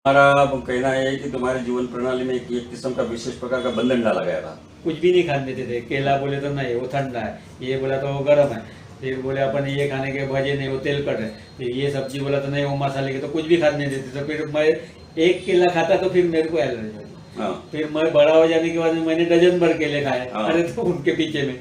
हमारा कहना है कि तुम्हारे जीवन प्रणाली में एक किस्म का विशेष प्रकार का बंधन डाला गया था। कुछ भी नहीं खाने देते थे। केला बोले तो नहीं, वो ठंडा है, ये बोला तो वो गर्म है, फिर बोले अपन ये खाने के भजे नहीं, वो तेल कट है, फिर ये सब्जी बोला तो नहीं, वो मसाले के, तो कुछ भी खाने नहीं देते। तो फिर मैं एक केला खाता तो फिर मेरे को एलर्जी हो गई। फिर मैं बड़ा हो जाने के बाद मैंने डजन भर केले खाए। अरे तो उनके पीछे में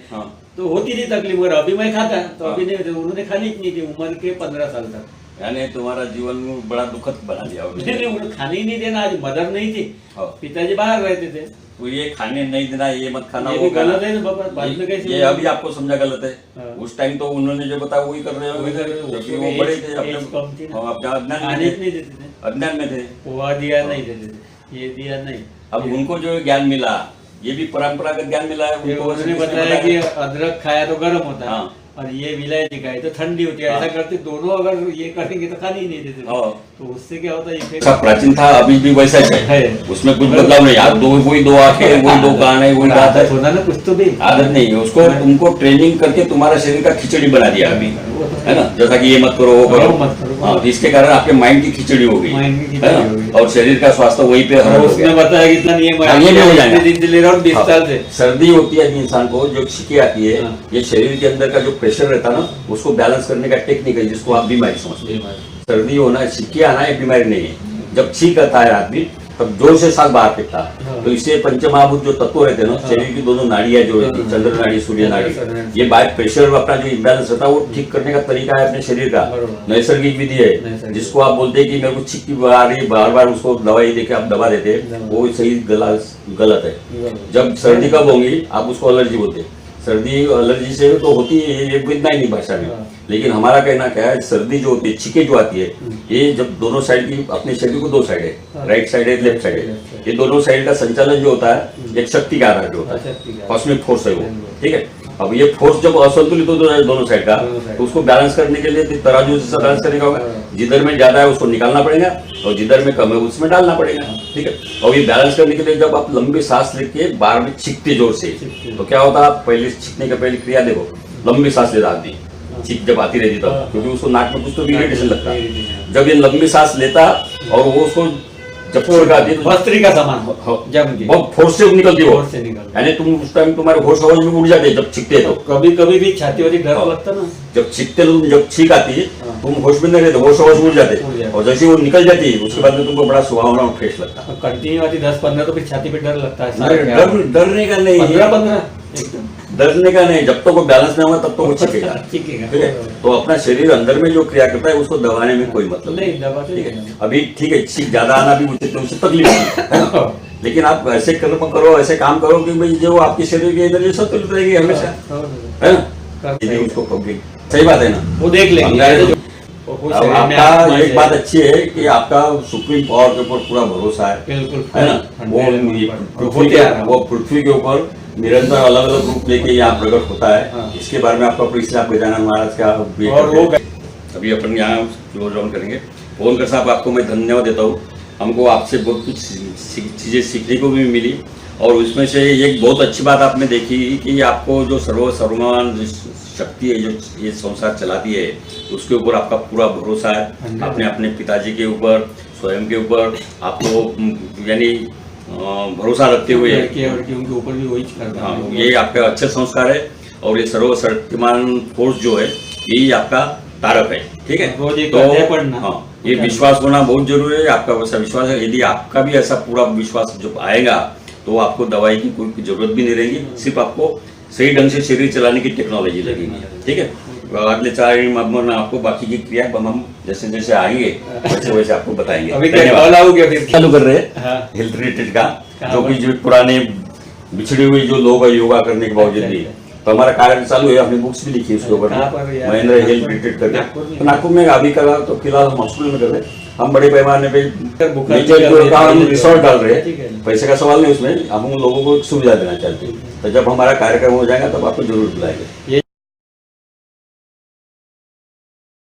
तो होती थी तकलीफ, और अभी मैं खाता तो अभी नहीं होती। उन्होंने खानी ही नहीं थी उम्र के 15 साल तक। यानी तुम्हारा जीवन बड़ा दुखद बना दिया। नहीं, उन्हें खाने ही नहीं देना। आज मदर नहीं थी, पिताजी बाहर रहते थे, तो ये खाने नहीं देना, ये मत खाना, ये वो गलत है। बाद में कैसे ये अभी आपको समझा गलत है। उस टाइम तो उन्होंने जो बताया वही कर रहे हो, क्योंकि वो बड़े थे, अपने अज्ञान में थे। पोहा दिया नहीं देते थे, ये दिया नहीं। अब उनको जो ज्ञान मिला, ये भी परंपरागत ज्ञान मिला है। उन्होंने बताया कि अदरक खाया तो गर्म होता है, और ये विलायची खाई तो ठंडी होती है। ऐसा करते दोनों अगर ये करेंगे तो खाने ही नहीं देते। तो उससे क्या होता है, सब प्राचीन था, अभी भी वैसा है, उसमें कुछ बदलाव नहीं। आप वही दो आंखें, वही दो कान है, वही बात है, होना ना कुछ तो भी आदत नहीं है उसको। तुमको ट्रेनिंग करके तुम्हारा शरीर का खिचड़ी बना दिया अभी, है ना, जैसा कि ये मत करो, वो करो, मत करो। हाँ, इसके कारण आपके माइंड की खिचड़ी हो गई, है ना, और शरीर का स्वास्थ्य वहीं पे उसने बताया कितना नियम हो जाएगा। 20 साल से सर्दी होती है इंसान को, जो छिकी आती है, ये शरीर के अंदर का जो प्रेशर रहता है ना, उसको बैलेंस करने का टेक्निक है, जिसको आप बीमारी समझते हैं। सर्दी होना, छिकी आना एक बीमारी नहीं है। जब छींक आता है आदमी तब जोर से सांस बाहर फेंकता है। तो इससे पंचमहाभूत जो तत्व रहते हैं ना, शरीर की दोनों नाड़ियां जो रहती है, चंद्र नाड़ी, सूर्य नाड़ी, ये बाय प्रेशर अपना जो इम्बैलेंस रहता है वो ठीक करने का तरीका है अपने शरीर का, नैसर्गिक विधि है। जिसको आप बोलते हैं कि मेरे को छिक्की आ रही है, बार बार उसको दवाई देके आप दवा देते हैं, वो सही गलत है। जब सर्दी कब होगी, आप उसको एलर्जी बोलते हैं। सर्दी एलर्जी से तो होती है, ये विज्ञानिक भाषा में। लेकिन हमारा कहना क्या है, सर्दी जो होती है, छिके जो आती है, ये जब दोनों साइड की, अपने शरीर को दो साइड है, राइट साइड है, लेफ्ट साइड है, ये दोनों साइड का संचालन जो होता है एक शक्ति का आधार जो होता है, कॉस्मिक फोर्स है वो, ठीक है। अब ये फोर्स जब असंतुलित होता है दोनों साइड का, तो उसको बैलेंस करने के लिए तराजू से बैलेंस करने का होगा। जिधर में ज्यादा है उसको निकालना पड़ेगा, और जिधर में कम है उसमें डालना पड़ेगा, ठीक है। और ये बैलेंस करने के लिए जब आप लंबी सांस लेके बार में छींकते जोर से, तो क्या होता है, आप पहले छींकने का पहले क्रिया देखो, लंबी सांस लेता आदमी, छींक जब आती रहती तब, क्योंकि उसको नाक में कुछ तो इरिटेशन लगता है। जब ये लंबी सांस लेता और वो उसको जब वस्त्री का सामान बहुत फोर्स से निकलती हो, यानी तुम उस टाइम तुम्हारे होश आवाज में उड़ जाते जब छींकते तो। कभी कभी भी छाती वाती डर लगता ना, जब छींकते जब छींक आती है तुम होश में नहीं रहते, होश आवाज उड़ जाते, और जैसे वो निकल जाती है उसके बाद में तुमको बड़ा सुहावना और फ्रेश लगता है। कंटिन्यू आती 10-15 तो फिर छाती पे डर लगता है। डरने का नहीं, 15 डरने का नहीं, जब तक वो बैलेंस नहीं होगा तब तक वो छिकेगा, ठीक है। तो अपना शरीर अंदर में जो क्रिया करता है उसको दबाने में कोई मतलब नहीं, ठीक है। अभी ठीक है, छींक ज्यादा आना भी उचित नहीं, उससे तकलीफ नहीं है, लेकिन आप ऐसे कर्म करो, ऐसे काम करो कि भाई जो आपके शरीर के अंदर संतुलित रहेगी हमेशा, है ना, उसको कहोगे। सही बात है ना, वो देख लेंगे। आपका एक बात अच्छी है कि आपका सुप्रीम पावर के ऊपर पूरा भरोसा है, बिल्कुल, है ना। वो पृथ्वी के ऊपर निरंतर अलग अलग रूप लेके यहाँ प्रकट होता है। इसके बारे में आपका परिचय आप गजानन महाराज का अभी अपन यहाँ क्लोज डाउन करेंगे। ओंकार साहब, आपको मैं धन्यवाद देता हूँ। हमको आपसे बहुत कुछ चीजें सीखने को भी मिली, और उसमें से एक बहुत अच्छी बात आपने देखी कि आपको जो सर्वमान शक्ति है जो ये संसार चलाती है, उसके ऊपर आपका पूरा भरोसा है। आपने अपने पिताजी के ऊपर, स्वयं के ऊपर आपको यानी भरोसा रखते हुए, उनके ऊपर भी वही करना। हाँ, ये आपका अच्छे संस्कार है, और ये सर्वशक्तिमान फोर्स जो है यही आपका तारक है, ठीक है। तो हाँ, ये विश्वास होना बहुत जरूरी है। आपका वैसा विश्वास है, यदि आपका भी ऐसा पूरा विश्वास जब आएगा तो आपको दवाई की कोई जरूरत भी नहीं रहेगी, सिर्फ आपको सही ढंग से शरीर चलाने की टेक्नोलॉजी लगेगी, ठीक है। अगले 4 में आपको बाकी की क्रिया हम जैसे जैसे आएंगे वैसे वैसे आपको बताएंगे। अभी क्या चालू कर रहे हैं हेल्थ रिलेटेड का, जो कि जो पुराने बिछड़े हुए जो लोग है योगा करने के बावजूद भी, तो हमारा कार्य चालू है। हमने बुक्स भी लिखी है उसके ऊपर, महेंद्र हेल्थ रिलेटेड करके। तो नागपुर में अभी का तो फिलहाल हम हॉस्पिटल में कर रहे हैं। हम बड़े पैमाने पे रिसोर्ट डाल रहे हैं, पैसे का सवाल नहीं उसमें, हम उन लोगों को सुविधा देना चाहते हैं। तो जब हमारा कार्यक्रम हो जाएगा तब आपको जरूर बुलाएंगे।